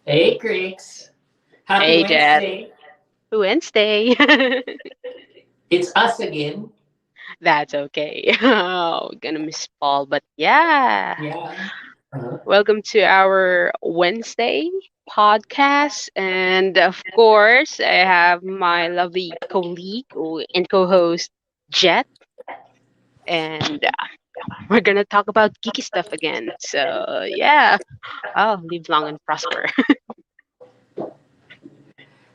Hey, Creeks. Happy Hey, Jet. Wednesday. Wednesday. It's us again. That's okay. Oh, gonna miss Paul, but yeah. Yeah. Uh-huh. Welcome to our Wednesday podcast. And of course, I have my lovely colleague and co host, Jet. And we're gonna talk about geeky stuff again. So, yeah. Oh, live long and prosper.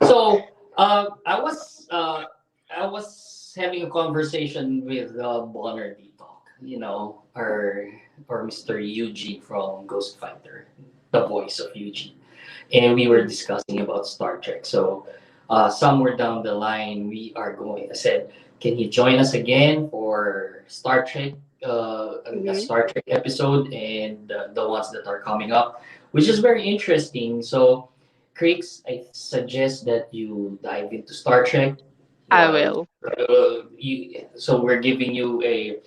So, I was having a conversation with Bonner D Talk. Our Mr. Eugene from Ghost Fighter, the voice of Eugene, and we were Mm. discussing about Star Trek. So, somewhere down the line, we are going. I said, "Can you join us again for Star Trek?" A Mm-hmm. Star Trek episode and the ones that are coming up, which is very interesting. So, Creeks, I suggest that you dive into Star Trek. I Uh, will. so we're giving you a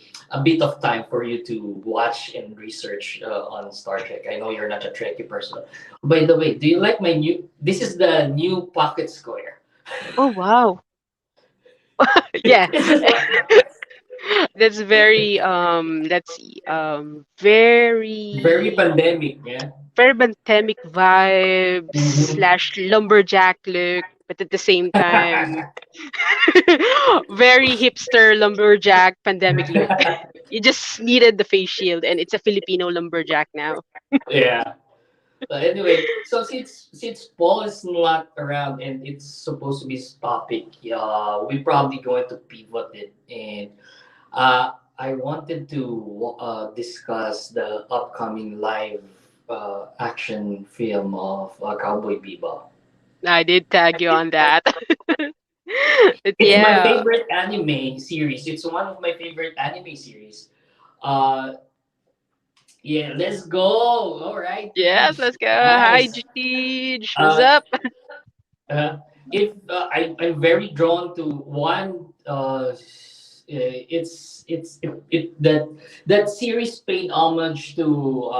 bit of time for you to watch and research on Star Trek. I know you're not a Trekkie person. By the way, do you like my new? This is the new pocket square. Oh, wow. Yeah. This is That's very let's see, very very pandemic. Yeah. very pandemic vibes Mhm. slash lumberjack look, but at the same time very hipster lumberjack pandemic look. You just needed the face shield and it's a Filipino lumberjack now. Yeah. But anyway, so since Paul is not around and it's supposed to be his topic, we probably going to pivot it, and I wanted to discuss the upcoming live action film of Cowboy Bebop. I did tag you on that. But It's my yeah. favorite anime series. It's one of my favorite anime series. Uh, yeah, let's go. All right, Yes, Teach. let's go. Hi, Nice. Gij. What's Uh, up? Uh, if I'm very drawn to one, that that series paid homage to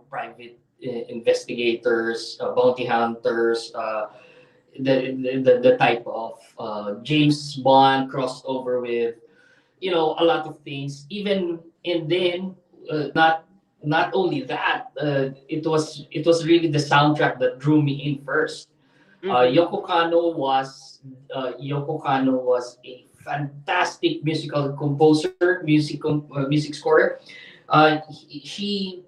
private investigators, bounty hunters, the type of James Bond crossover with a lot of things. Even and then not only that, it was really the soundtrack that drew me in first. Mm-hmm. Yoko Kano was a fantastic musical composer, music scorer. She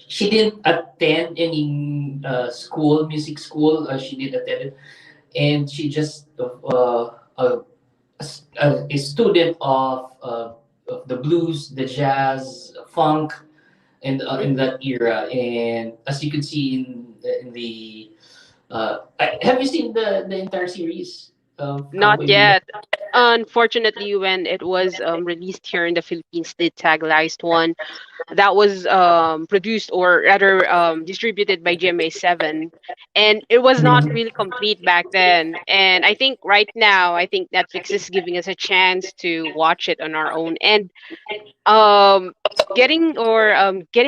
she didn't attend any music school. She did attend it, and she just a student of the blues, the jazz, funk, and in Mm-hmm. that era. And as you can see in the have you seen the entire series of Not Cowboy Bebop? yet. Unfortunately, when it was released here in the Philippines, the tagalized one that was produced or rather distributed by GMA7, and it was not Mhm. really complete back then. And I think right now, I think Netflix is giving us a chance to watch it on our own. And um, getting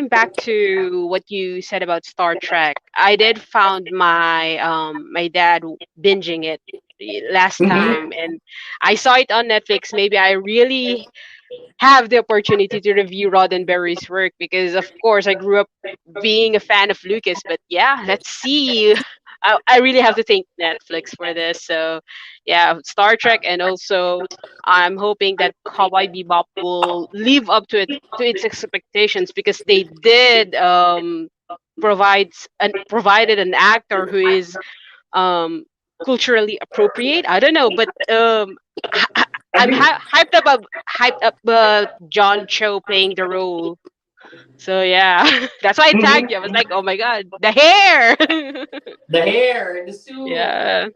back to what you said about Star Trek, I did found my dad binging it last Mhm. time, and I saw it on Netflix. Maybe I really have the opportunity to review Roddenberry's work because, of course, I grew up being a fan of Lucas. But yeah, let's see. I really have to thank Netflix for this. So, yeah, Star Trek, and also I'm hoping that Cowboy Bebop will live up to its expectations because they did provided an actor who is um culturally appropriate. I don't know, but I'm Agree. hyped up John Cho playing the role. So yeah, that's why I tagged you. I was Mhm. like, oh my god, the hair. The hair, the suit, Yeah,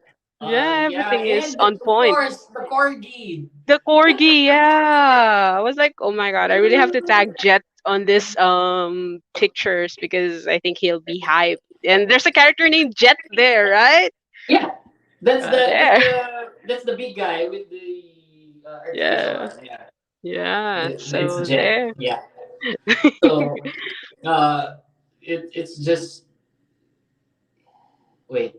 yeah, yeah, everything is and on of point. course the corgi. The corgi, yeah. I was like, oh my god, I really have to tag Jet on this pictures because I think he'll be hyped. And there's a character named Jet there, right? Yeah, that's the that's There. the that's the big guy with the artificial Yeah, arm. Yeah, yeah. it's So Jet. there. Yeah. So uh, it's just wait.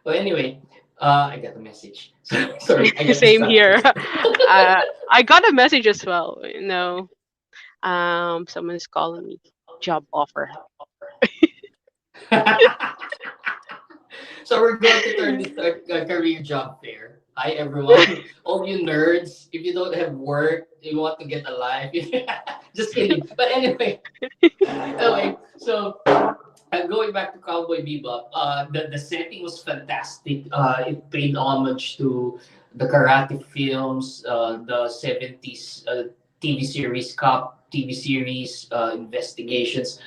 Well, anyway, I got a message. Sorry, I got Same here. distracted. I got a message as well. Someone is calling me. Job offer. So we're going to turn this career job fair. Hi everyone, all you nerds. If you don't have work, you want to get a life. Just kidding. But anyway, going back to Cowboy Bebop, the setting was fantastic. It paid homage to the karate films, the 70s TV series, cop TV series, investigations.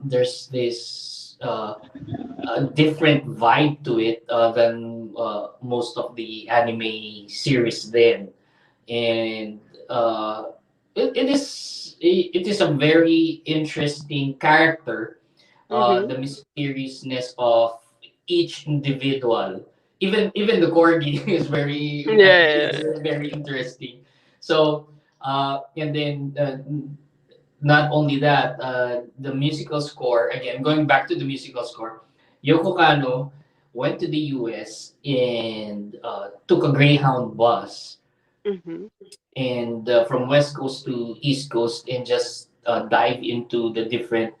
There's this a different vibe to it than most of the anime series then, and it is a very interesting character. Mm-hmm. The mysteriousness of each individual, even the corgi is Yeah. very interesting. So and then not only that, the musical score, again, going back to the musical score, Yoko Kano went to the US and took a Greyhound bus Mm-hmm. and from West Coast to East Coast and just dive into the different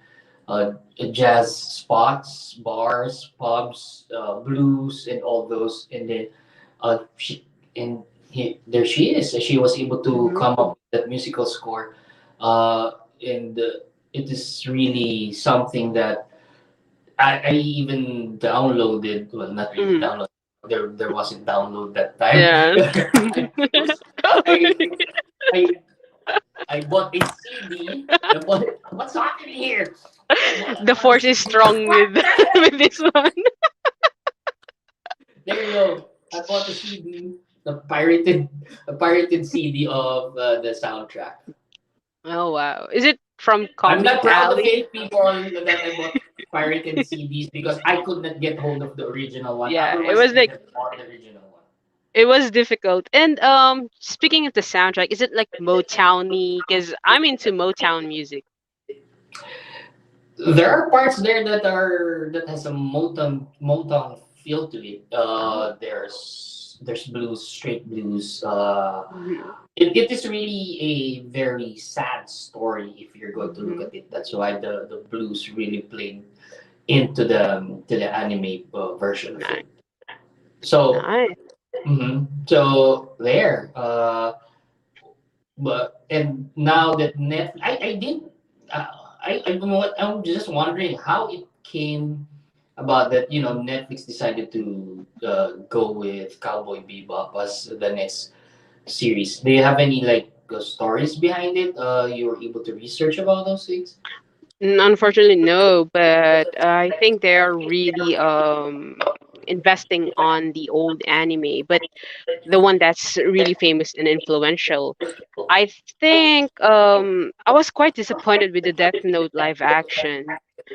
uh, jazz spots, bars, pubs, blues, and all those. And then there she is. She was able to Mm-hmm. come up with that musical score, and it is really something that I even downloaded. Well, not really Mm-hmm. download. There wasn't download that time. Yeah. I, I I bought a CD. What's happening here? The force is strong with with this one. There you go. I bought a CD, a pirated CD of the soundtrack. Oh wow. Is it from I'm Comic not proud of Alley? it, people, that I bought pirated CDs because I could not get hold of the original one. Yeah, it Otherwise, was I would like have bought the original one. it was difficult. And speaking of the soundtrack, is it like Motowny? Because I'm into Motown music. There are parts there that has a Motown feel to it. Oh. There's blues, straight blues. Mhm. It is really a very sad story if you're going to look Mhm. at it. That's why the blues really played into the anime version of Nice. it. So, Nice. so there. But and now that Netflix, I didn't. Uh, I'm just wondering how it came about that. Netflix decided to go with Cowboy Bebop as the next series. Do you have any like stories behind it? You were able to research about those things. Unfortunately, no, but I think they are really investing on the old anime, but the one that's really famous and influential. I think I was quite disappointed with the Death Note live action.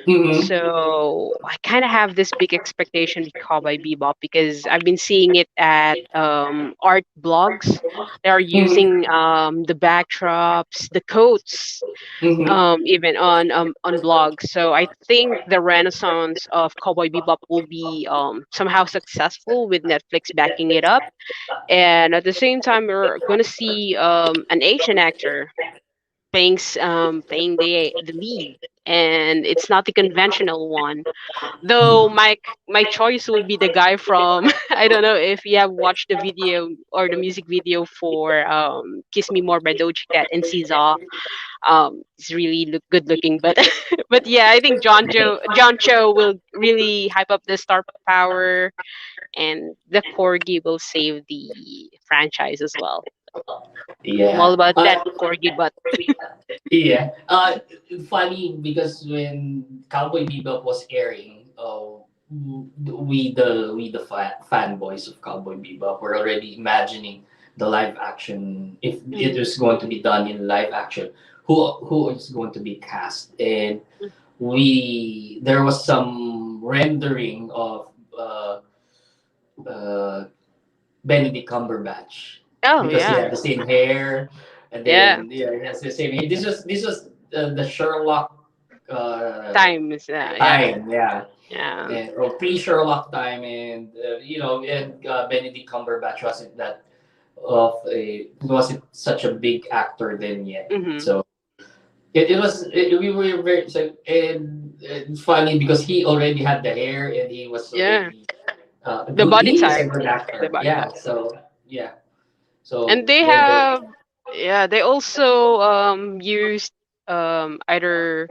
Mm-hmm. So I kind of have this big expectation with Cowboy Bebop because I've been seeing it at art blogs. They are Mm-hmm. using the backdrops, the coats, Mm-hmm. even on blogs. So I think the renaissance of Cowboy Bebop will be somehow successful with Netflix backing it up. And at the same time, we're gonna see an Asian actor playing the lead, and it's not the conventional one. Though my choice will be the guy from I don't know if you have watched the video or the music video for "Kiss Me More" by Doja Cat and SZA. He's really good looking, but but yeah, I think John Cho will really hype up the star power, and the corgi will save the franchise as well. I'm all Yeah. about that corgi butt. Yeah. Funny because when Cowboy Bebop was airing, we the fanboys of Cowboy Bebop were already imagining the live action if it Mm-hmm. was going to be done in live action. Who is going to be cast? And we there was some rendering of uh, Benedict Cumberbatch Oh because he yeah, had the same hair, and yeah. then yeah, he has the same. This was the Sherlock Times. Yeah. time, yeah, Yeah. and or pre Sherlock time, and and Benedict Cumberbatch wasn't that of a wasn't such a big actor then yet. Hmm. So we were very so, and it's funny because he already had the hair and he was Yeah. already The body he is type. a good The actor. body Yeah. type. So yeah. And So they the have, yeah, they also used either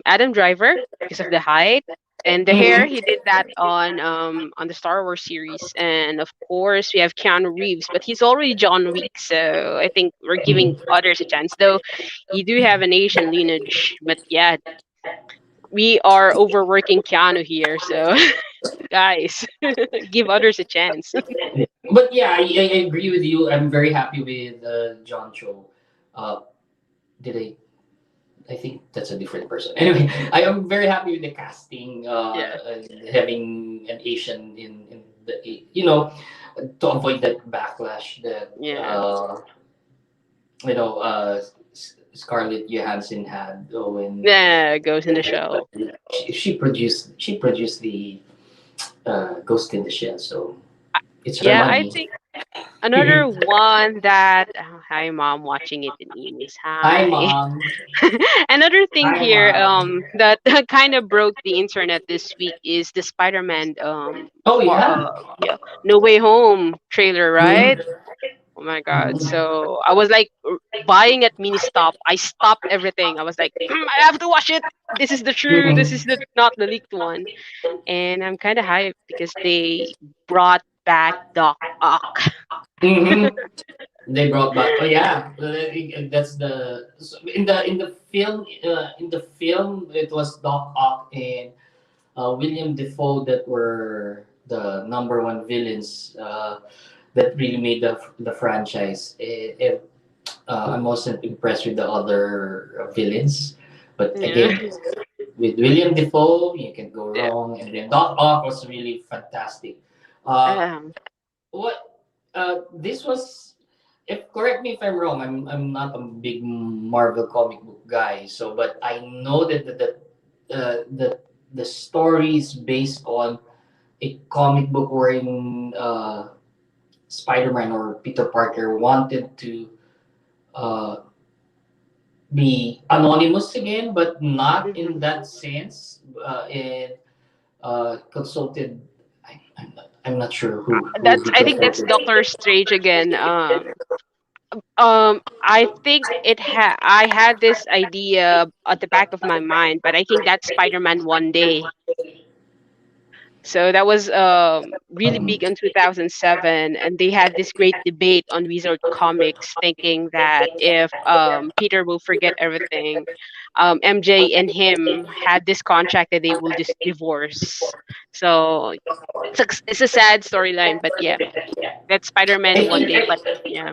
Adam Driver because of the height and the hair. Mhm. He did that on the Star Wars series, and of course we have Keanu Reeves, but he's already John Wick, so I think we're giving Mhm. others a chance. Though he do have an Asian lineage, but yeah, we are overworking Keanu here, so guys, give others a chance. But yeah, I agree with you. I'm very happy with John Cho. Uh, did I think that's a different person. Anyway, I am very happy with the casting, Yeah, and having an Asian in the to avoid that backlash that yeah, Scarlett Johansson had when yeah. Goes in the show. she produced the Ghost in the Shell, so it's her Yeah, I money. think another one that hi mom watching it in Eunice. Hi, Hi. mom. Another thing Hi, here mom. that kind of broke the internet this week is the Spider-Man Oh for yeah. yeah, No Way Home trailer, right? Mhm. Oh my god. Mhm. So I was like buying at mini stop. I stopped everything. I was like, I have to watch it. This is Mhm. the not the leaked one. And I'm kind of hyped because they brought back Doc Ock. Mhm. They brought back. Oh yeah, that's the so in the film it was Doc Ock and William Defoe that were the number one villains that really made the franchise. I'm also impressed with the other villains, but Yeah. again, with William Defoe, you can go Yeah. wrong, and then Doc Ock was really fantastic. Uh, Um, what this was if correct me if I'm wrong, I'm not a big Marvel comic book guy, so but I know that the story is based on a comic book wherein Spider-Man or Peter Parker wanted to uh, be anonymous again, but not in mhm. that sense, and consulted. I'm not sure who That's he I think that's consulted. Doctor Strange again. I think I had this idea at the back of my mind, but I think that's Spider-Man One Day. So that was really big in 2007, and they had this great debate on Wizard Comics, thinking that if Peter will forget everything, MJ and him had this contract that they will just divorce. So it's a sad storyline, but yeah, that's I Spider-Man One think. Day. But yeah,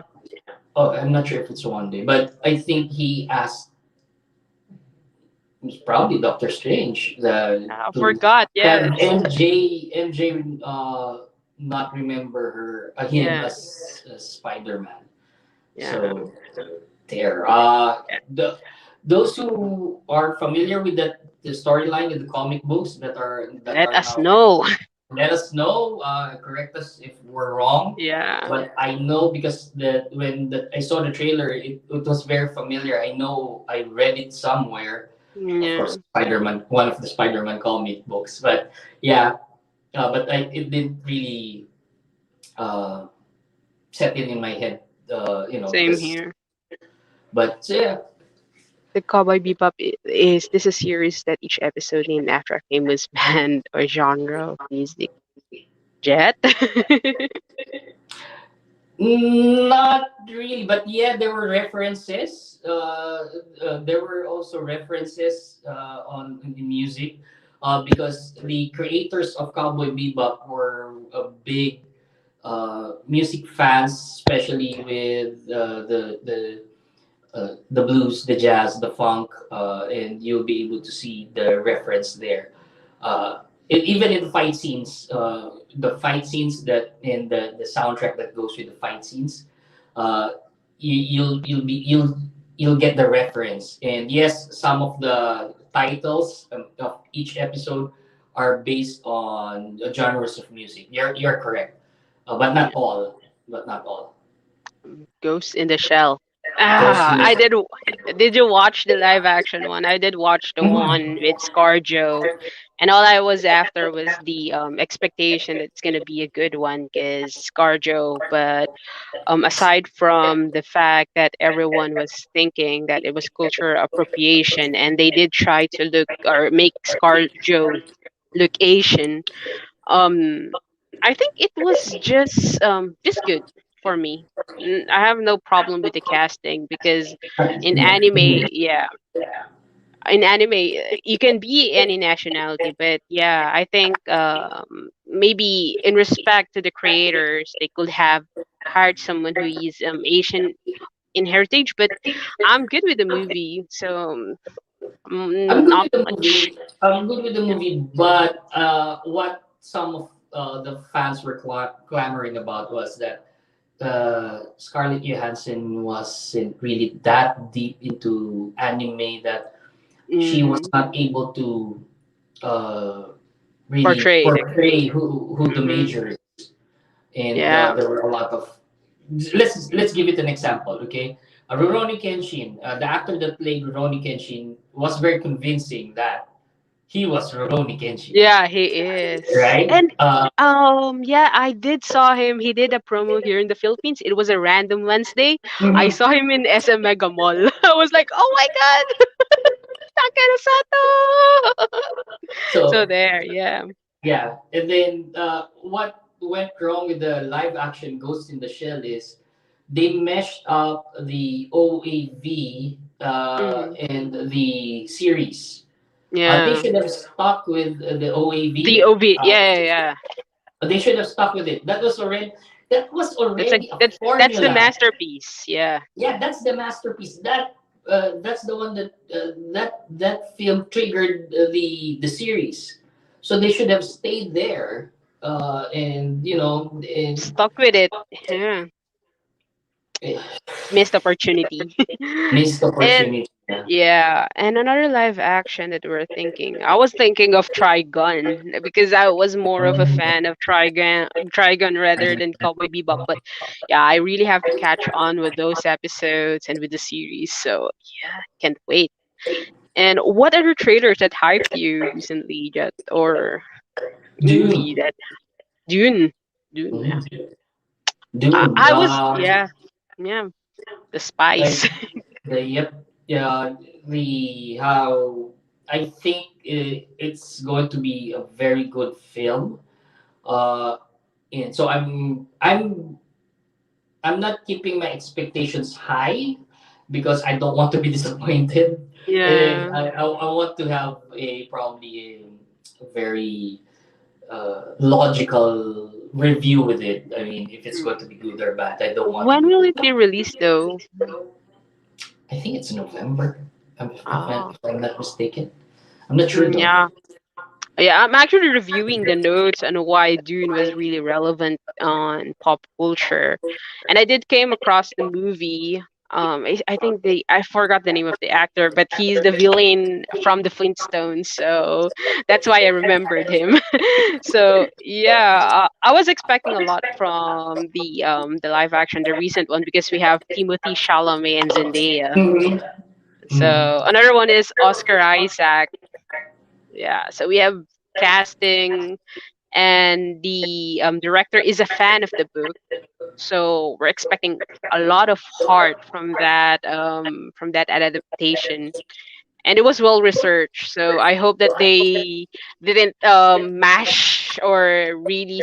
Oh, I'm not sure if it's one day, but I think he asked probably Doctor Strange I to forgot. have Yes, MJ not remember him yeah, as Spider-Man. yeah. So there. Those who are familiar with the storyline in the comic books that Let are us now know. let us know. Correct us if we're wrong. Yeah, But I know because I saw the trailer, it was very familiar. I know I read it somewhere. Of yeah. course, Spider-Man, one of the Spider-Man comic books. But yeah, but it didn't really uh, set in my head. Same This. here. But yeah. The Cowboy Bebop is this a series that each episode named after a famous band or genre of music? Jet? Not really, but yeah, there were references. There were also references on in the music, because the creators of Cowboy Bebop were a big music fans, especially with the blues, the jazz, the funk, and you'll be able to see the reference there. Even in the fight scenes, the fight scenes that in the soundtrack that goes with the fight scenes, uh, you'll get the reference. And yes, some of the titles of each episode are based on genres of music. You're correct, but not all. But not all. Ghost in the Shell. Ghost in Ah, the I Shell. did. Did you watch the live action one? I did watch the Mhm. one with ScarJo, and all I was after was the expectation that it's gonna be a good one because ScarJo. But aside from the fact that everyone was thinking that it was cultural appropriation, and they did try to look or make ScarJo look Asian, um, I think it was just good for me. I have no problem with the casting because in Yeah. anime, yeah, in anime you can be any nationality, but yeah, I think maybe in respect to the creators, they could have hired someone who is Asian in heritage. But I'm good with the movie, so I'm good not with the much. movie. I'm good with the movie, but what some of the fans were clamoring about was that Scarlett Johansson wasn't really that deep into anime, that she was Mm, not able to uh, really portray the portray who the mm-hmm. major is. And Yeah. there were a lot of, let's give it an example, okay? Rurouni Kenshin, the actor that played Rurouni Kenshin, was very convincing that he was Rurouni Kenshin, Yeah, he is. right? And yeah, I did saw him. He did a promo here in the Philippines. It was a random Wednesday. I Mhm. saw him in SM Mega Mall. I was like, "Oh my god, Takeda Sato!" So So there, yeah. yeah, and then what went wrong with the live action Ghost in the Shell is they meshed up the OAV Mm, and the series. They yeah. should have stuck with the The OAV. OB. Uh, Yeah, yeah, yeah. they should have stuck with it. That was already a That's the formula. masterpiece. Yeah. Yeah, that's the masterpiece. That's the one that that film triggered the series. So they should have stayed there, and and Stuck with it. Yeah. eh, Missed opportunity. missed And opportunity. Yeah. yeah, and another live action that we're thinking. I was thinking of Trigun because I was more of a fan of Trigun rather than Cowboy Bebop. But yeah, I really have to catch on with those episodes and with the series. So yeah, can't wait. And what other trailers that hyped you recently, Jet, or Dune. movie that Dune? Dune, yeah. Mhm. Dune. I was yeah, yeah, the Like spice. the yep. Yeah. The how I think it's going to be a very good film. Uh, and so I'm not keeping my expectations high because I don't want to be disappointed, and Yeah. I want to have a probably a very logical review with it. I mean, if it's going to be good or bad, I don't want to When be. will it be released though? I think it's November, Ah, if I'm not mistaken. I'm not sure mm, though. yeah. Yeah, I'm actually reviewing the notes on why Dune was really relevant on pop culture. And I did came across the movie. I think I forgot the name of the actor, but he's the villain from the Flintstones, so that's why I remembered him. So yeah, I was expecting a lot from the live action, the recent one, because we have Timothy Chalamet and Zendaya. Mhm. Mhm. So another one is Oscar Isaac. Yeah, so we have casting, and the director is a fan of the book, so we're expecting a lot of heart from that adaptation, and it was well researched. So I hope that they didn't mash or really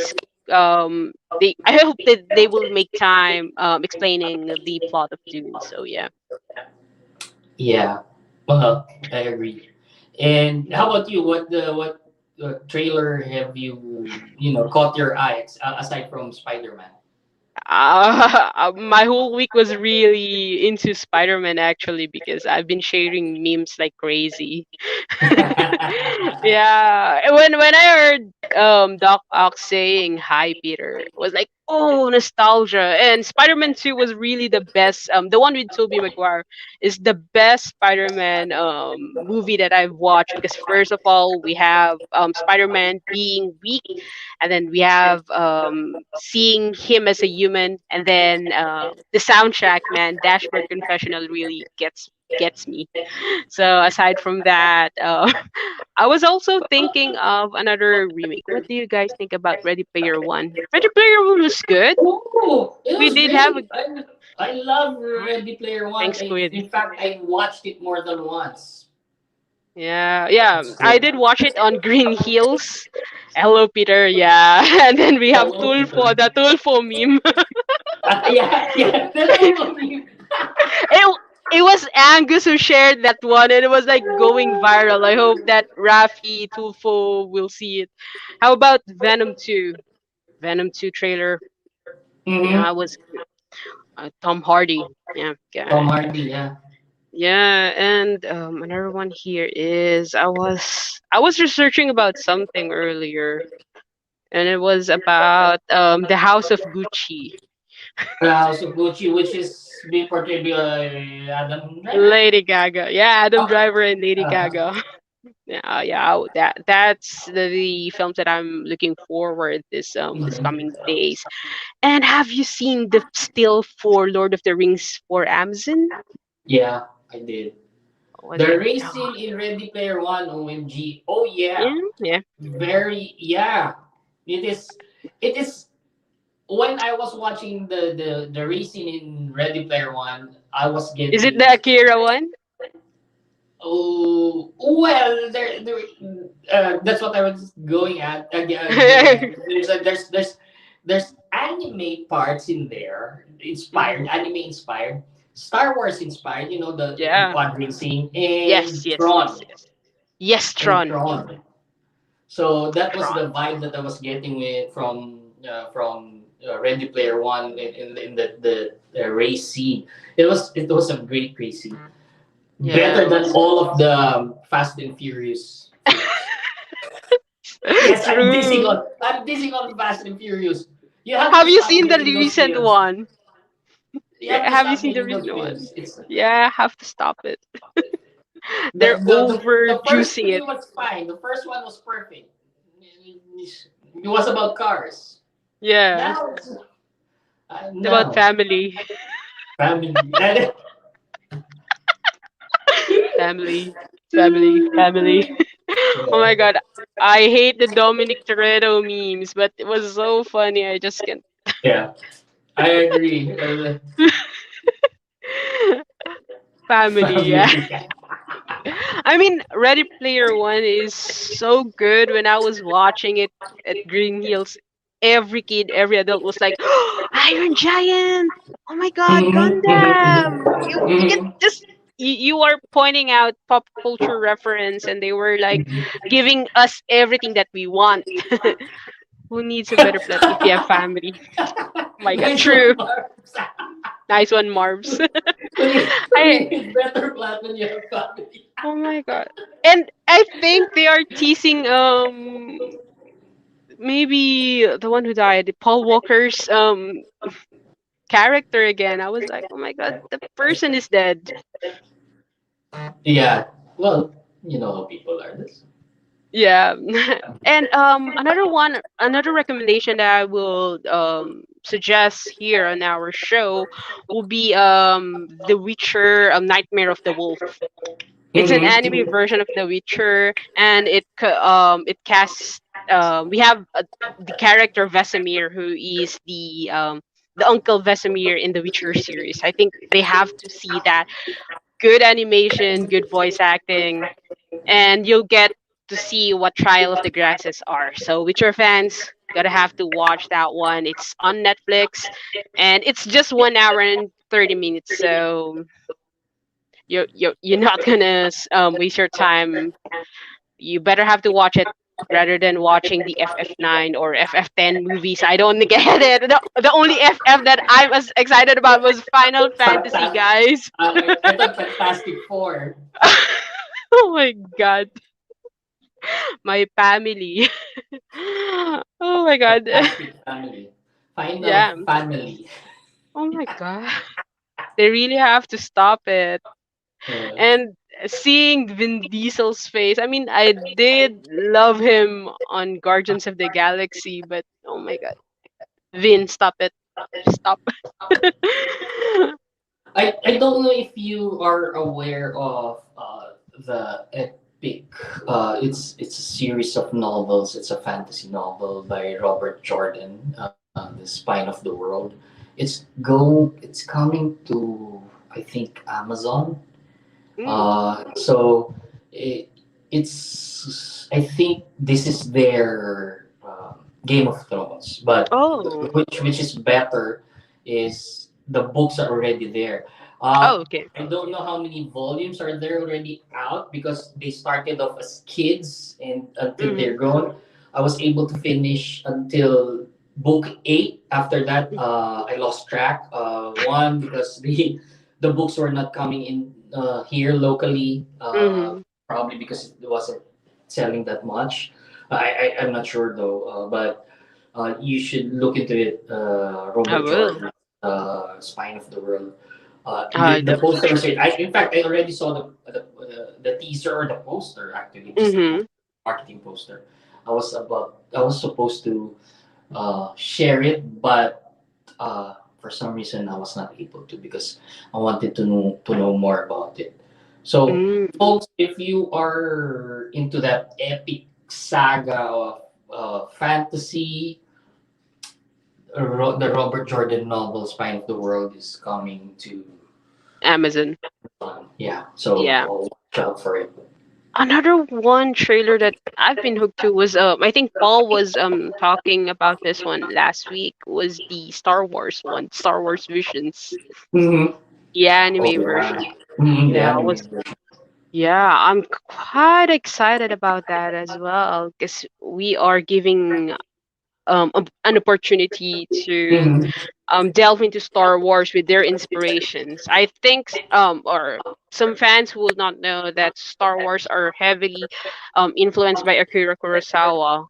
I hope that they will make time explaining the plot of Dune. So yeah. Yeah. Well, I agree. And how about you? What trailer have you caught your eye aside from Spider Man? My whole week was really into Spider-Man actually because I've been sharing memes like crazy. Yeah, when I heard Doc Ock saying hi Peter, it was like, Oh, nostalgia. And Spider-Man 2 was really the best. The one with Tobey Maguire is the best Spider-Man movie that I've watched, because first of all, we have Spider-Man being weak, and then we have seeing him as a human, and then the soundtrack, man, Dashboard Confessional really gets me. So aside from that, I was also thinking of another remake. What do you guys think about Ready Player One? Ready Player One was good. Oh, it We was did have a great. I love Ready Player One. thanks, Squid. In fact, I watched it more than once. Yeah, yeah. It's I good. did watch it on Green Hills. Hello, Peter. Yeah, and then we have Hello, Tulfo, Peter. the Tulfo meme. Yeah, yeah. That's all of you. it it was Angus who shared that one, and it was like going viral. I hope that Rafi Tulfo will see it. How about Venom 2? Venom 2 trailer. Yeah, I Mm-hmm. was Tom Hardy. Yeah, Tom yeah, Hardy, yeah. yeah. And another one here is I was researching about something earlier, and it was about the House of Gucci. House of Gucci, which is being portrayed by Adam Driver. Lady Gaga. Yeah, Adam Oh, Driver and Lady uh, Gaga. Yeah, yeah. That's the films that I'm looking forward this mhm. coming days. And have you seen the still for Lord of the Rings for Amazon? Yeah, I did. What was The it? race Oh, scene in Ready Player One, OMG. Oh yeah, yeah, yeah. very yeah. It is. It is. When I was watching the race scene in Ready Player One, I was Is it getting. the Akira one? Oh well, that's what I was going at getting at. There's anime parts in there, inspired Mhm. anime inspired, Star Wars inspired. You know the Yeah. pod racing Yes, yes, yes, yes. Yes, And Tron. Tron. So that was Tron. the vibe that I was getting with from Ready Player One in the race scene. It was a great race scene. Yeah, Better it than was all of the Fast and Furious films. Yes, true. I'm dissing on Fast and Furious. You have to Have you stop seen the making those recent films. one? You have Yeah, to have you stop seen the making those recent one? films. It's Yeah, have to stop it. the They're the first overjuicing three it. was fine. The first one was perfect. It was about cars. Yeah, Now it's about no family. family. Family, family, family. Oh my god, I hate the Dominic Toretto memes, but it was so funny. I just can't. Yeah, I agree. Family, yeah. Family. I mean, Ready Player One is so good. When I was watching it at Green Hills, every kid, every adult was like, oh, Iron Giant! Oh my god, Mhm, Gundam! You can mhm, just you are pointing out pop culture reference, and they were like mhm. giving us everything that we want. Who needs a better plot if you have family? Oh my god, Nice one, true. Marbs. Nice one, Marbs. When I you need better plot when you have family. oh my god. And I think they are teasing maybe the one who died, Paul Walker's character again. I was like, oh my god, the person is dead. Yeah. Well, you know how people are. This. Yeah. And another recommendation that I will suggest here on our show will be The Witcher, Nightmare of the Wolf. It's an anime Mm-hmm. version of The Witcher, and it casts we have the character Vesemir, who is the Uncle Vesemir in the Witcher series. I think they have to see that. Good animation, good voice acting, and you'll get to see what Trial of the Grasses are. So Witcher fans gotta have to watch that one. It's on Netflix, and it's just 1 hour and 30 minutes. So you're not gonna waste your time. You better have to watch it rather than watching the FF9 or FF10 movies. I don't get it. The only FF that I was excited about was Final Fantasy, Fantastic. guys. I thought Fantastic Four. Oh my god, my family. Oh my god. Fantastic Family. Final Yeah. family. Oh my god. They really have to stop it. Uh, And seeing Vin Diesel's face, I mean, I did love him on Guardians of the Galaxy, but oh my god. Vin, stop it. Stop. I don't know if you are aware of the epic. It's a series of novels. It's a fantasy novel by Robert Jordan, The Spine of the World. It's coming to, I think, Amazon. Mm. So it, it's I think this is their Game of Thrones, but Oh. which is better is the books are already there. Oh, okay. I don't know how many volumes are there already out because they started off as kids and until Mm-hmm. they're grown. I was able to finish until book 8. After that, I lost track. One because the books were not coming in here locally, Mm-hmm. probably because it wasn't selling that much. I'm not sure though, but you should look into it. I Robert will. Jordan, Spine of the World. I The definitely. poster was it. In fact, I already saw the teaser or the poster actually, just the Mm-hmm. marketing poster. I was supposed to share it, but for some reason I was not able to because I wanted to know more about it. So, Mm. folks, if you are into that epic saga of fantasy, the Robert Jordan novel Spine of the World is coming to Amazon. yeah. So Yeah. watch out for it. Another one trailer that I've been hooked to was I think Paul was talking about this one last week was the Star Wars one, Star Wars Visions. Mm-hmm. The Oh anime yeah. version. Mm-hmm. The Yeah, I anime was version. yeah, I'm quite excited about that as well because we are giving an opportunity to Mm-hmm. delve into Star Wars with their inspirations. I think, or some fans will not know that Star Wars are heavily influenced by Akira Kurosawa.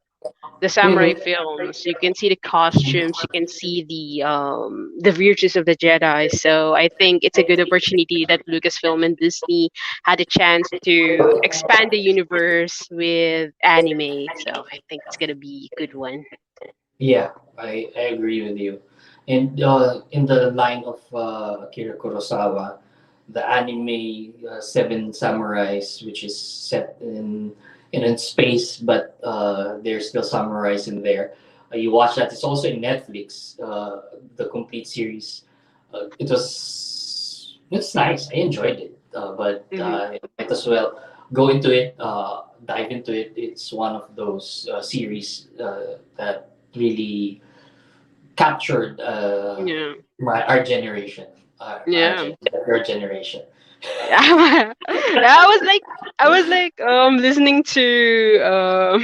The samurai Mm-hmm. films, you can see the costumes, you can see the virtues of the Jedi. So I think it's a good opportunity that Lucasfilm and Disney had a chance to expand the universe with anime. So I think it's gonna be a good one. Yeah, I agree with you. And in the line of Akira Kurosawa, the anime Seven Samurais, which is set in space, but there's still samurais in there. You watch that. It's also in Netflix. The complete series. It's nice. I enjoyed it, but Hmm. might as well go into it, dive into it. It's one of those series that really captured Yeah, our generation, yeah. your generation. Yeah, I was like, listening to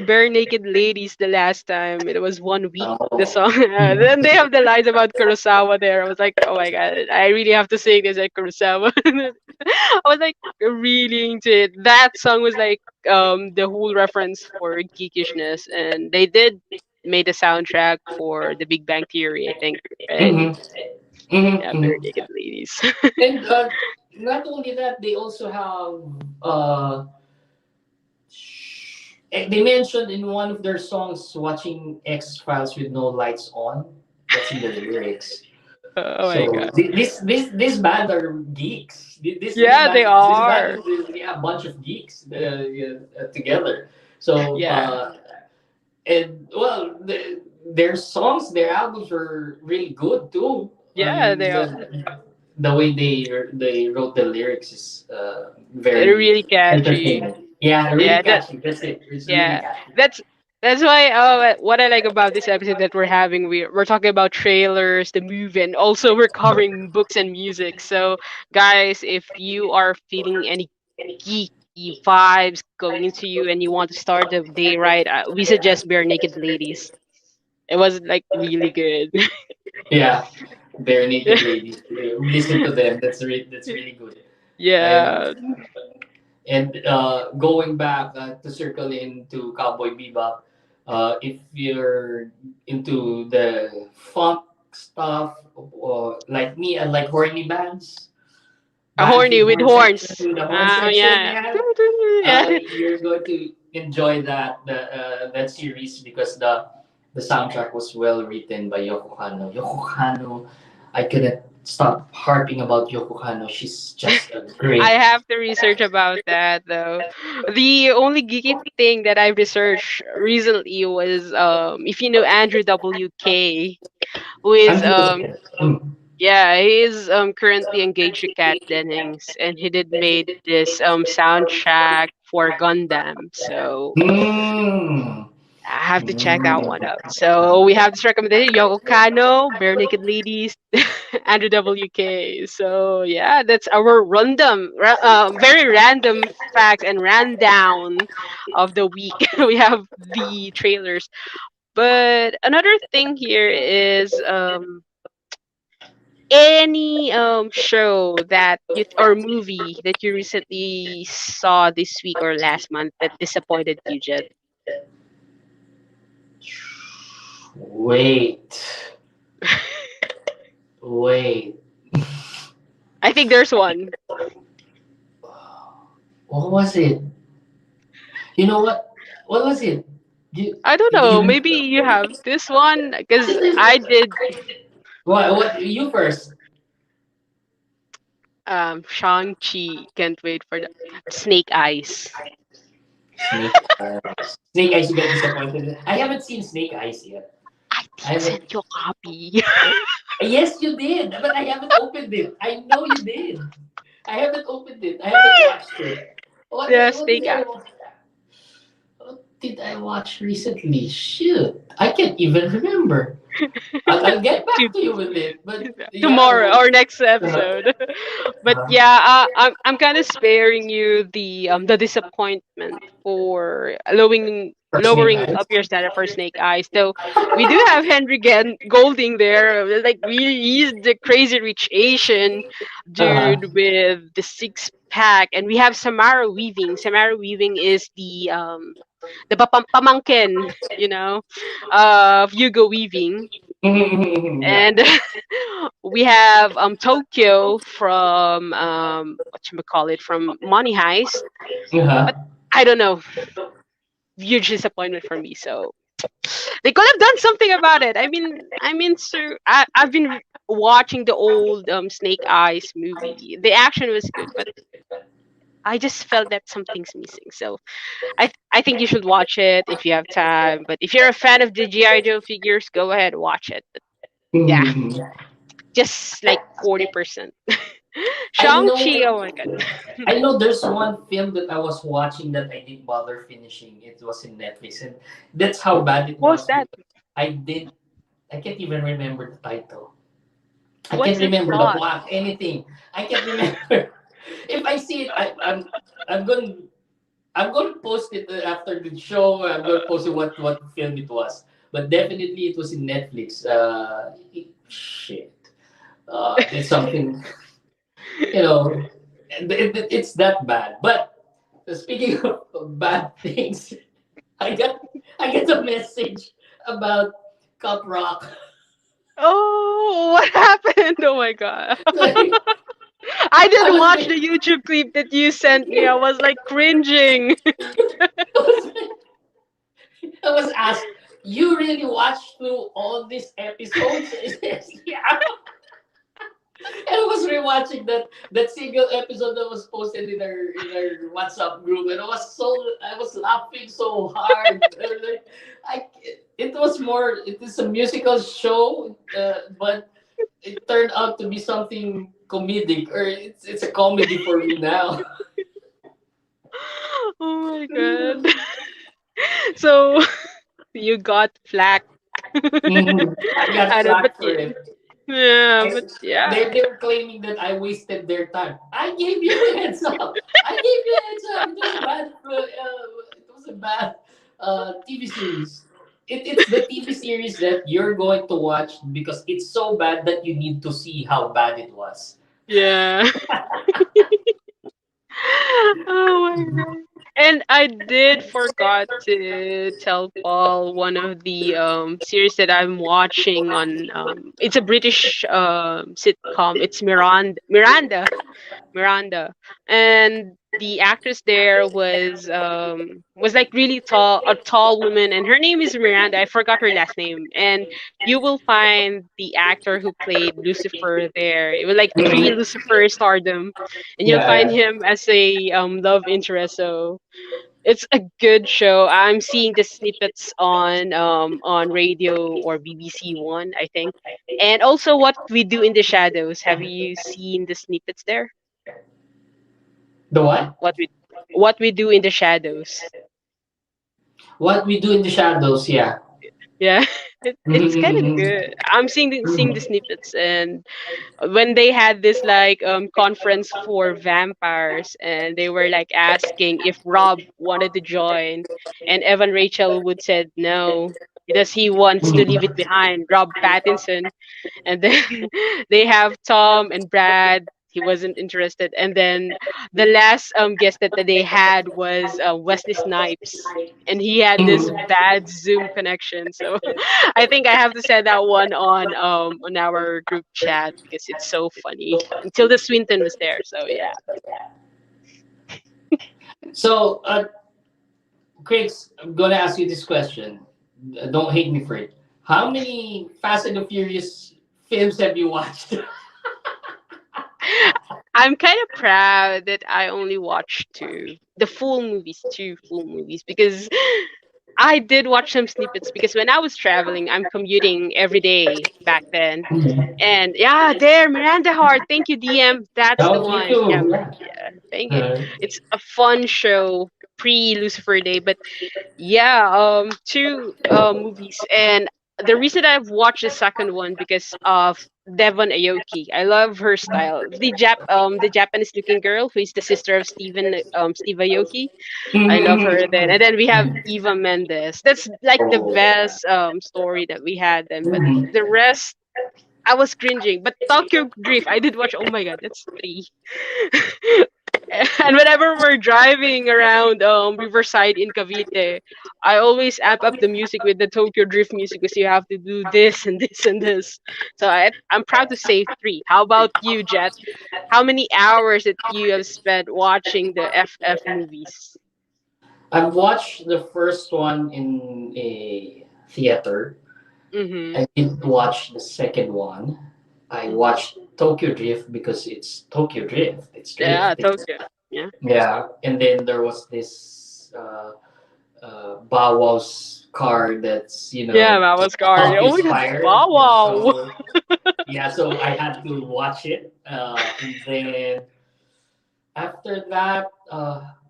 Bare Naked Ladies the last time. It was 1 week. The Oh. song. Then they have the lines about Kurosawa there. I was like, oh my god, I really have to sing this like Kurosawa. I was like really into it. That song was like the whole reference for geekishness, and they did made a soundtrack for The Big Bang Theory, I think, right? Hmm. Hmm. Yeah, Bare Hmm. Naked Ladies. And not only that, they also have they mentioned in one of their songs watching X Files with no lights on. That's in their lyrics. Oh my So god. this band are geeks. Yeah, they This band are. is yeah, a bunch of geeks yeah, together. So Yeah. and well, their songs, their albums were really good too. I Yeah, mean they are. the way they wrote the lyrics is They're very really catchy. entertaining. Yeah, really Yeah, catchy. That's it. It's really yeah. catchy. That's why what I like about this episode that we're having, we're talking about trailers, the movie, and also we're covering books and music. So guys, if you are feeling any geeky vibes going into you and you want to start the day right, we suggest Bare Naked Ladies. It was like really good. Yeah, bare naked ladies. Listen to them. That's really good. And Yeah. going back to circle into Cowboy Bebop, If you're into the funk stuff, or like me, I like horny A bands horny with with horn section, horns. with the horn section. Yeah. Yeah, Yeah. you're going to enjoy that series because the soundtrack was well written by Yoko Kanno. Yoko Kanno, I couldn't stop harping about Yoko Kanno. She's just a I great. have to research about that though. The only geeky thing that I researched recently was if you know Andrew WK, who is I'm curious. yeah, he is currently engaged to Kat Dennings, and he did made this soundtrack for Gundam. So Hmm. I have to check that one Hmm. out. So we have this recommendation: Yoko Kano, Bare Naked Ladies, Andrew WK. So yeah, that's our very random facts and rundown of the week. We have the trailers, but another thing here is any show that you or movie that you recently saw this week or last month that disappointed you, Jed? Wait, wait. I think there's one. What was it? You know what? What was it? I don't Do know. you Maybe you have this one because I did what? You first. Shang-Chi. Can't wait for the Snake Eyes. Snake Eyes. Snake Eyes, you got disappointed. I haven't seen Snake Eyes yet. I I did send haven't. you a copy. Yes, you did, but I haven't opened it. I know you did. I haven't opened it. I haven't watched it. The What Snake did I Eyes. watch? What did I watch recently? Shoot, I can't even remember. I'll get back to you with it. But yeah, Tomorrow or next uh, episode. But uh, yeah, I'm kind of sparing you the disappointment for for Snake lowering Eyes. up your standard for Snake Eyes. So we do have Henry Golding there. Like he's the crazy rich Asian Uh-huh. dude with the six pack, and we have Samara Weaving. Samara Weaving is the pamangkin, of Hugo Weaving. Yeah. And we have Tokyo from what you call it, from Money Heist, but Uh-huh. I don't know, huge disappointment for me. So they could have done something about it. So I've been watching the old Snake Eyes movie. The action was good, but I just felt that something's missing. So I think you should watch it if you have time. But if you're a fan of the GI Joe figures, go ahead watch it. But yeah, just like 40%. I Shang-Chi, know oh my god. I know there's one film that I was watching that I didn't bother finishing. It was in Netflix and that's how bad it What's was that? because I can't even remember the title. I can't What's the remember the plot? plot, anything. I can't remember. If I see it, I'm going I'm going to post it after the show. I'm going to post it what film it was. But definitely it was in Netflix. Shit. It's something, you know, it's that bad. But speaking of bad things, I got I get a message about Cup Rock. Oh, what happened? Oh my god. I I did was watch the YouTube clip that you sent me. I was like cringing. I was asked, you really watched through all these episodes? Yeah. And I was rewatching that single episode that was posted in our WhatsApp group, and I was laughing so hard. I, it was more. It is a musical show, but it turned out to be something comedic, or it's a comedy for me now. Oh my god. So you got flack. I got I don't, but flack for yeah. it. Yeah, I, but yeah. they were claiming that I wasted their time. I gave you a heads up. I gave you a heads up. It was a bad TV series. It's the TV series that you're going to watch because it's so bad that you need to see how bad it was. Yeah. Oh my god. And I did forgot to tell Paul one of the series that I'm watching on it's a British sitcom. It's Miranda, and the actress there was like really tall, a tall woman, and her name is Miranda. I forgot her last name, and you will find the actor who played Lucifer there. It was like pre Mhm. Lucifer stardom, and you'll Yeah, find yeah. him as a love interest. So it's a good show. I'm seeing the snippets on radio or BBC One, I think. And also What We Do in the Shadows. Have you seen the snippets there? The what? What we What We Do in the Shadows. What we do in the shadows, yeah. Yeah. It's kind of Mm-hmm. good. I'm seeing the snippets, and when they had this like conference for vampires, and they were like asking if Rob wanted to join, and Evan Rachel would said no because he wants to leave it behind, Rob Pattinson. And then they have Tom and Brad. He wasn't interested, and then the last guest that they had was Wesley Snipes, and he had this bad Zoom connection. So I think I have to send that one on our group chat because it's so funny. Until the Swinton was there, so yeah. So, Craig, I'm gonna ask you this question. Don't hate me for it. How many Fast and the Furious films have you watched? I'm kind of proud that I only watched the full movies, two full movies, because I did watch some snippets because when I was traveling, I'm commuting every day back then. And yeah, there, Miranda Hart. Thank you, DM. That's the No, thank one. Yeah, you. Yeah. yeah. Thank you. Uh, It's a fun show pre Lucifer Day, but yeah, two movies, and the reason I've watched the second one because of Devon Aoki. I love her style. The Japanese looking girl who is the sister of Steve Aoki. I love her then. And then we have Eva Mendes. That's like the best story that we had then. But the rest I was cringing. But Tokyo Drift, I did watch. Oh my god, that's three. And whenever we're driving around Riverside in Cavite, I always amp up the music with the Tokyo Drift music because you have to do this and this and this. So I'm proud to say three. How about you, Jet? How many hours that you have spent watching the FF movies? I've watched the first one in a theater. Mm-hmm. I didn't watch the second one. I Mm-hmm. watched Tokyo Drift because it's Tokyo Drift. It's Yeah, drifting. Tokyo. Yeah. Yeah, and then there was this Bow Wow's car that's Yeah, that was Scar. punk Oh my god, inspired. wow, wow. So yeah, so I had to watch it, and then after that,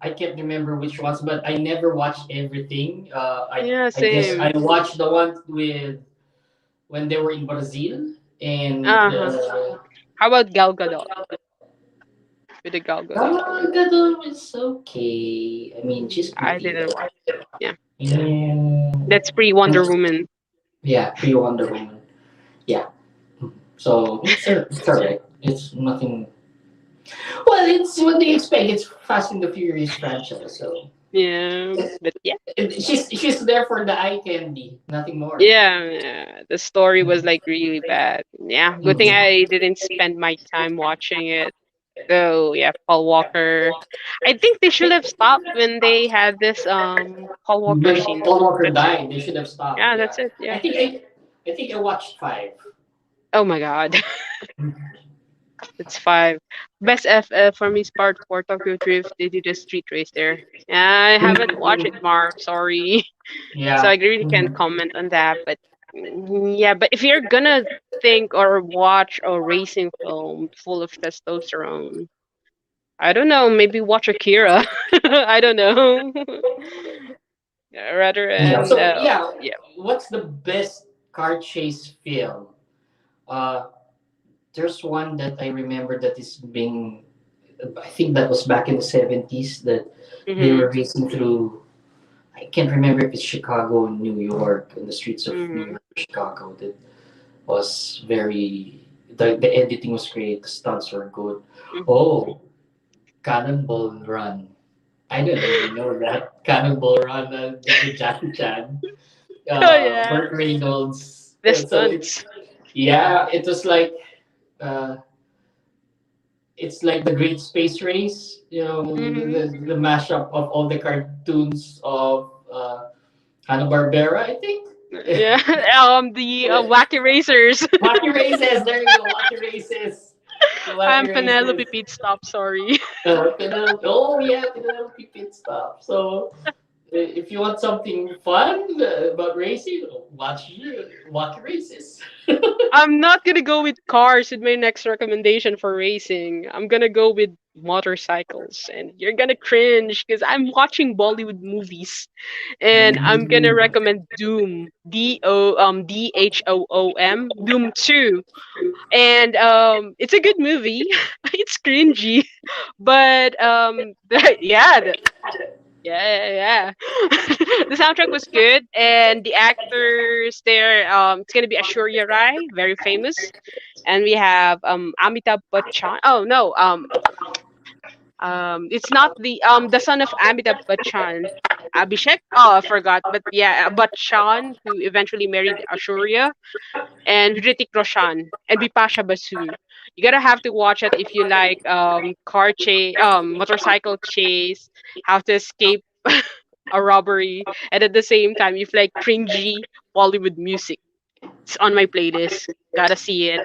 I can't remember which ones, but I never watched everything. Yeah, I guess I same. watched the ones with when they were in Brazil and Uh-huh. How about Gal Gadot? With the Gal Gadot one. Gadot is okay. I mean, she's I pretty didn't though. watch. Yeah. Yeah, That's pre Wonder Woman. yeah, pre Wonder Woman. Yeah, so it's alright. It's nothing. Well, it's what do you expect? It's Fast and the Furious franchise, so Yeah. But yeah. she's there for the eye candy, nothing more. Yeah, yeah. The story was like really bad. Yeah. Good thing Mhm. I didn't spend my time watching it. So yeah, Paul Walker. I think they should have stopped when they had this Paul Walker When scene. Paul Walker That's it. died, they should have stopped. Yeah, that's Yeah, it. I Yeah. think I think I watched five. Oh my god. It's five. Best FF for me is part four Tokyo Drift. They did a street race there. I haven't watched it, Mark. Sorry. So I Yeah. really can't comment on that. But yeah, but if you're gonna think or watch a racing film full of testosterone, I don't know. Maybe watch Akira. I don't know. Yeah, rather Yeah. and So yeah, yeah. what's the best car chase film? Uh, there's one that I remember that is being. I think that was back in the 70s that they Mhm. were racing through. I can't remember if it's Chicago or New York, in the streets of New Mhm. York or Chicago. That was very. The editing was great. The stunts were good. Mhm. Oh, Cannonball Run. I don't even know that Cannonball Run with Jackie Chan, Oh yeah, Burt Reynolds. the So it, stunts. yeah, it was like uh, it's like the Great Space Race. You know, Hmm. the mashup of all the cartoons of Hanna Barbera, I think. Yeah, the wacky racers. Wacky races. There you go. Wacky races. The I'm wacky races. Penelope Pit Stop. Sorry. Oh yeah, Penelope pit stop. So if you want something fun about racing, watch wacky races. I'm not gonna go with cars with my next recommendation for racing. I'm gonna go with motorcycles, and you're gonna cringe because I'm watching Bollywood movies, and I'm gonna Mm. recommend Doom, Doom 2, and it's a good movie. It's cringy, but yeah. The soundtrack was good, and the actors there. It's gonna be Ashurya Rai, very famous, and we have Amitabh Bachchan. Oh no, it's not the son of Amitabh Bachchan, Abhishek. Oh, I forgot, but yeah, Bachchan, who eventually married Ashurya, and Hrithik Roshan and Bipasha Basu. You gotta have to watch it if you like motorcycle chase, how to escape a robbery, and at the same time, if like cringy Bollywood music. It's on my playlist. Gotta see it.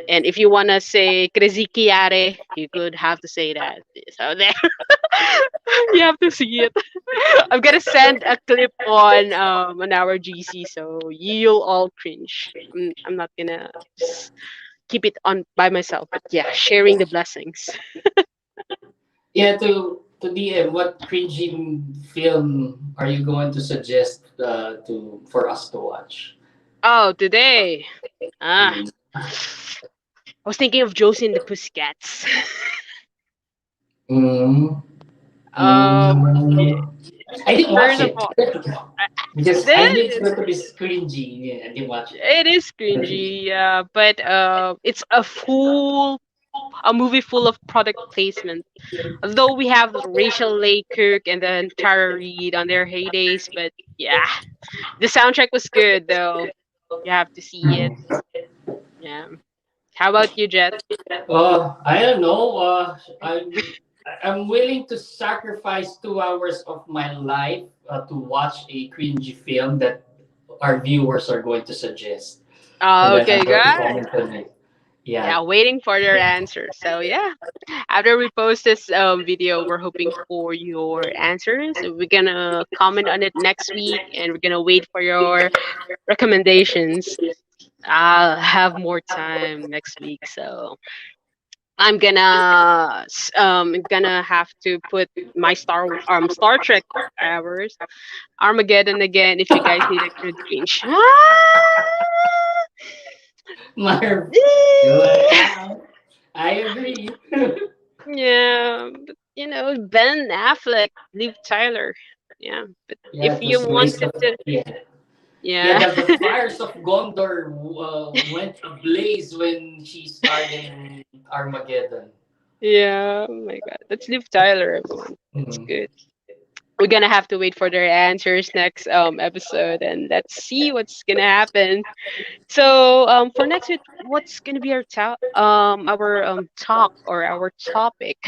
And if you wanna say Crazy Kiare, you could have to say that. So there, you have to see it. I'm gonna send a clip on our GC, so you'll all cringe. I'm not gonna just keep it on by myself, but yeah, sharing the blessings. Yeah, to DM, what cringy film are you going to suggest to for us to watch? Oh, today. Ah, Mm. I was thinking of Josie and the Pussycats. Mm. Yeah, Mm. I didn't watch first of it all, I, because I knew it's this going to be cringy. Yeah, I didn't watch it. it is cringy, but it's a movie full of product placement. Although we have Rachel Leigh Cook and then Tara Reid on their heydays, but yeah, the soundtrack was good though. You have to see it. Yeah. How about you, Jet? I don't know. I'm willing to sacrifice 2 hours of my life to watch a cringy film that our viewers are going to suggest, and then I'm Okay, going to guys. comment on it. Yeah, Yeah. waiting for their answers. So yeah, after we post this video, we're hoping for your answers. We're gonna comment on it next week, and we're gonna wait for your recommendations. I'll have more time next week, so I'm gonna have to put my Star Trek hours Armageddon again if you guys need a good cringe. Marv. Yeah, I agree. Yeah, but Ben Affleck, Liv Tyler. Yeah, but Yeah, if it you was waste wanted of to, yeah. Yeah, yeah, the fires of Gondor went ablaze when she starred in Armageddon. yeah. Oh my God, that's Liv Tyler, everyone. That's Mhm. good. We're gonna have to wait for their answers next episode, and let's see what's gonna happen. So for next week, what's gonna be our talk or our topic?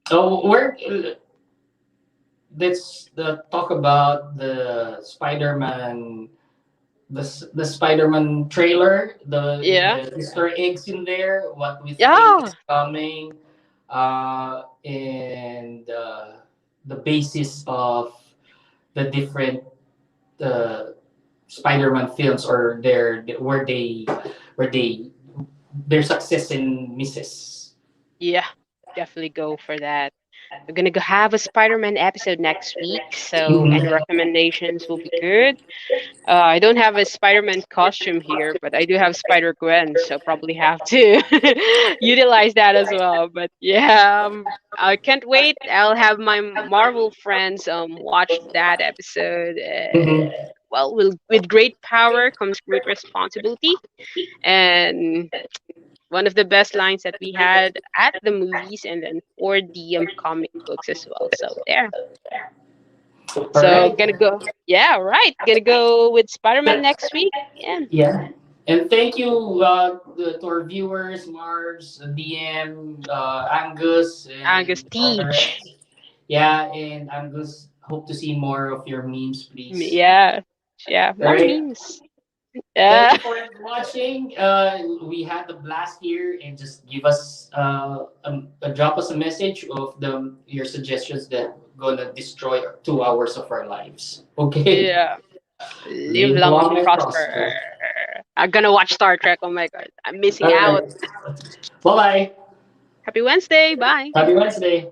So let's talk about the Spider-Man, the Spider-Man trailer, Yeah, the Easter eggs in there, what we think yeah, is coming, and the basis of the different uh, Spider-Man films or where they their success and misses. yeah. Definitely go for that. We're gonna go have a Spider-Man episode next week, so Mhm. any recommendations will be good. I don't have a Spider-Man costume here, but I do have Spider-Gwen, so probably have to utilize that as well. But yeah, I can't wait. I'll have my Marvel friends watch that episode. Mhm. Well, with great power comes great responsibility, and one of the best lines that we had at the movies, and then for the comic books as well. So there. All So right. gonna go. Yeah, right. Gonna go with Spider-Man next week. Yeah. Yeah. And thank you to our viewers, Mars, DM, Angus, Angus and all the Teach. rest. Yeah, and Angus, hope to see more of your memes, please. Yeah. Yeah. All More right. memes. Thank Yeah. you for watching. We had a blast here, and just give us drop us a message of the your suggestions that gonna destroy 2 hours of our lives. Okay. Yeah. Live Live long long and and prosper. prosper. I'm gonna watch Star Trek. Oh my god. I'm missing All out. right. Bye bye. Happy Wednesday. Bye. Happy Wednesday.